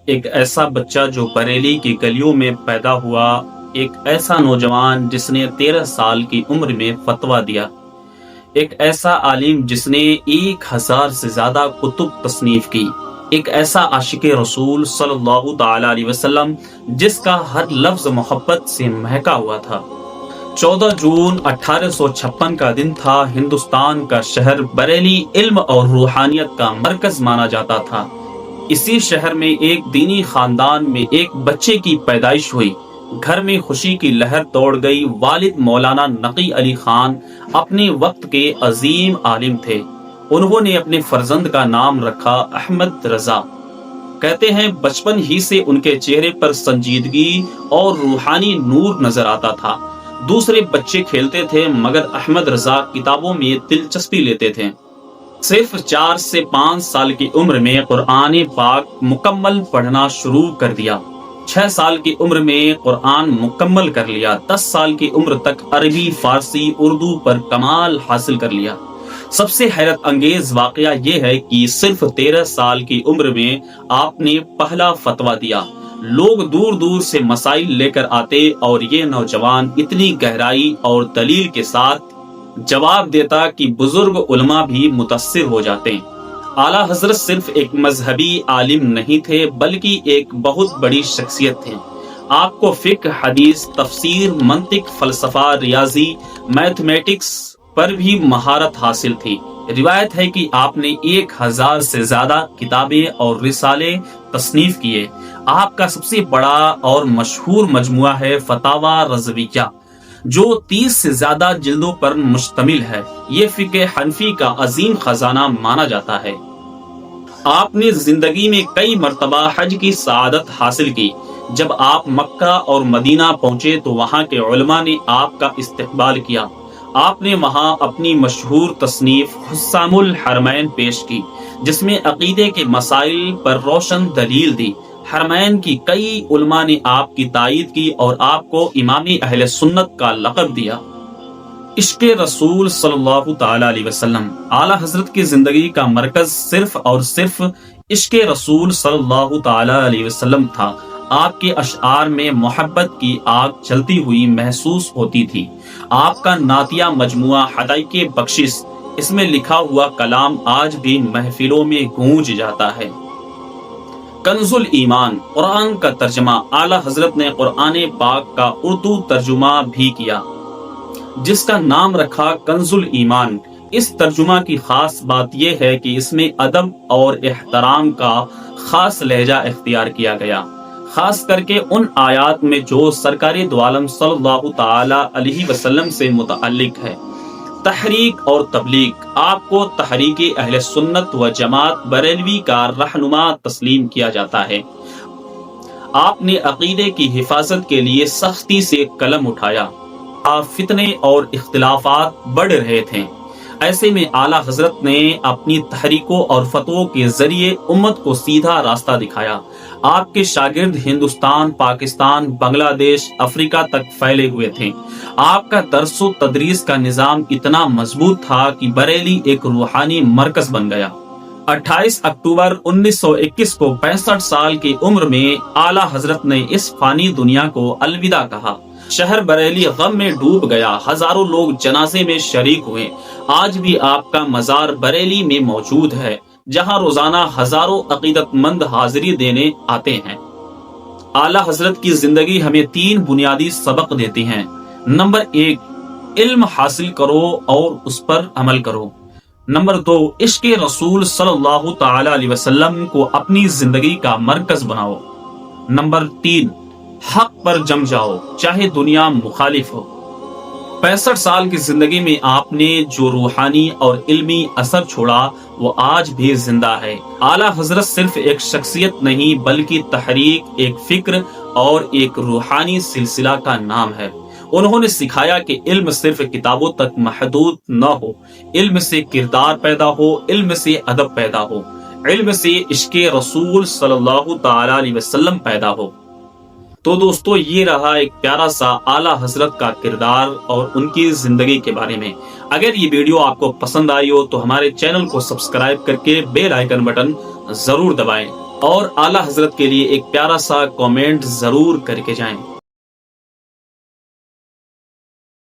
ایک ایسا بچہ جو بریلی کی گلیوں میں پیدا ہوا، ایک ایسا نوجوان جس نے 13 سال کی عمر میں فتویٰ دیا، ایک ایسا عالم جس نے 1000 سے زیادہ کتب تصنیف کی، ایک ایسا عاشق رسول صلی اللہ تعالی علیہ وسلم جس کا ہر لفظ محبت سے مہکا ہوا تھا۔ 14 جون 1856 کا دن تھا۔ ہندوستان کا شہر بریلی علم اور روحانیت کا مرکز مانا جاتا تھا۔ اسی شہر میں ایک دینی خاندان میں ایک بچے کی پیدائش ہوئی۔ گھر میں خوشی کی لہر دوڑ گئی۔ والد مولانا نقی علی خان اپنے وقت کے عظیم عالم تھے۔ انہوں نے اپنے فرزند کا نام رکھا احمد رضا۔ کہتے ہیں بچپن ہی سے ان کے چہرے پر سنجیدگی اور روحانی نور نظر آتا تھا۔ دوسرے بچے کھیلتے تھے مگر احمد رضا کتابوں میں دلچسپی لیتے تھے۔ صرف 4 سے 5 سال کی عمر میں قرآن پاک مکمل پڑھنا شروع کر دیا۔ 6 سال کی عمر میں قرآن مکمل کر لیا۔ 10 سال کی عمر تک عربی، فارسی، اردو پر کمال حاصل کر لیا۔ سب سے حیرت انگیز واقعہ یہ ہے کہ صرف 13 سال کی عمر میں آپ نے پہلا فتویٰ دیا۔ لوگ دور دور سے مسائل لے کر آتے اور یہ نوجوان اتنی گہرائی اور دلیل کے ساتھ جواب دیتا کہ بزرگ علماء بھی متاثر ہو جاتے۔ اعلیٰ حضرت صرف ایک مذہبی عالم نہیں تھے بلکہ ایک بہت بڑی شخصیت تھے۔ آپ کو فقہ، حدیث، تفسیر، منطق، فلسفہ، ریاضی، میتھمیٹکس پر بھی مہارت حاصل تھی۔ روایت ہے کہ آپ نے 1000 سے زیادہ کتابیں اور رسالے تصنیف کیے۔ آپ کا سب سے بڑا اور مشہور مجموعہ ہے فتاوی رضویہ، جو 30 سے زیادہ جلدوں پر مشتمل ہے۔ یہ فقہ حنفی کا عظیم خزانہ مانا جاتا ہے۔ آپ نے زندگی میں کئی مرتبہ حج کی سعادت حاصل کی۔ جب آپ مکہ اور مدینہ پہنچے تو وہاں کے علماء نے آپ کا استقبال کیا۔ آپ نے وہاں اپنی مشہور تصنیف حسام الحرمین پیش کی، جس میں عقیدے کے مسائل پر روشن دلیل دی۔ حرمین کی کئی علماء نے آپ کی تائید کی اور آپ کو امام اہل سنت کا لقب دیا۔ عشق رسول صلی اللہ تعالی علیہ وسلم۔ اعلیٰ حضرت کی زندگی کا مرکز صرف اور صرف عشق رسول صلی اللہ تعالی علیہ وسلم تھا۔ آپ کے اشعار میں محبت کی آگ جلتی ہوئی محسوس ہوتی تھی۔ آپ کا نعتیہ مجموعہ حدائق بخشش، اس میں لکھا ہوا کلام آج بھی محفلوں میں گونج جاتا ہے۔ کنز الایمان، قرآن کا ترجمہ۔ اعلیٰ حضرت نے قرآن پاک کا اردو ترجمہ بھی کیا، جس کا نام رکھا کنز الایمان۔ اس ترجمہ کی خاص بات یہ ہے کہ اس میں ادب اور احترام کا خاص لہجہ اختیار کیا گیا، خاص کر کے ان آیات میں جو سرکار دو عالم صلی اللہ تعالی علیہ وسلم سے متعلق ہے۔ تحریک اور تبلیغ۔ آپ کو تحریک اہل سنت و جماعت بریلوی کا رہنما تسلیم کیا جاتا ہے۔ آپ نے عقیدے کی حفاظت کے لیے سختی سے قلم اٹھایا۔ فتنے اور اختلافات بڑھ رہے تھے، ایسے میں اعلیٰ حضرت نے اپنی تحریکوں اور فتووں کے ذریعے امت کو سیدھا راستہ دکھایا۔ آپ کے شاگرد ہندوستان، پاکستان، بنگلہ دیش، افریقہ تک پھیلے ہوئے تھے۔ آپ کا درس و تدریس کا نظام اتنا مضبوط تھا کہ بریلی ایک روحانی مرکز بن گیا۔ 28 اکتوبر 1921 کو 65 سال کی عمر میں اعلیٰ حضرت نے اس فانی دنیا کو الوداع کہا۔ شہر بریلی غم میں ڈوب گیا۔ ہزاروں لوگ جنازے میں شریک ہوئے۔ آج بھی آپ کا مزار بریلی میں موجود ہے، جہاں روزانہ ہزاروں عقیدت مند حاضری دینے آتے ہیں۔ اعلیٰ حضرت کی زندگی ہمیں 3 بنیادی سبق دیتی ہیں۔ نمبر 1، علم حاصل کرو اور اس پر عمل کرو۔ نمبر 2، عشق رسول صلی اللہ تعالی علیہ وسلم کو اپنی زندگی کا مرکز بناؤ۔ نمبر 3، حق پر جم جاؤ چاہے دنیا مخالف ہو۔ 65 سال کی زندگی میں آپ نے جو روحانی اور علمی اثر چھوڑا وہ آج بھی زندہ ہے۔ اعلیٰ حضرت صرف ایک شخصیت نہیں بلکہ تحریک، ایک فکر اور ایک روحانی سلسلہ کا نام ہے۔ انہوں نے سکھایا کہ علم صرف کتابوں تک محدود نہ ہو، علم سے کردار پیدا ہو، علم سے ادب پیدا ہو، علم سے عشق رسول صلی اللہ تعالی علیہ وسلم پیدا ہو۔ تو دوستو، یہ رہا ایک پیارا سا اعلیٰ حضرت کا کردار اور ان کی زندگی کے بارے میں۔ اگر یہ ویڈیو آپ کو پسند آئی ہو تو ہمارے چینل کو سبسکرائب کر کے بیل آئیکن بٹن ضرور دبائیں اور اعلیٰ حضرت کے لیے ایک پیارا سا کامنٹ ضرور کر کے جائیں۔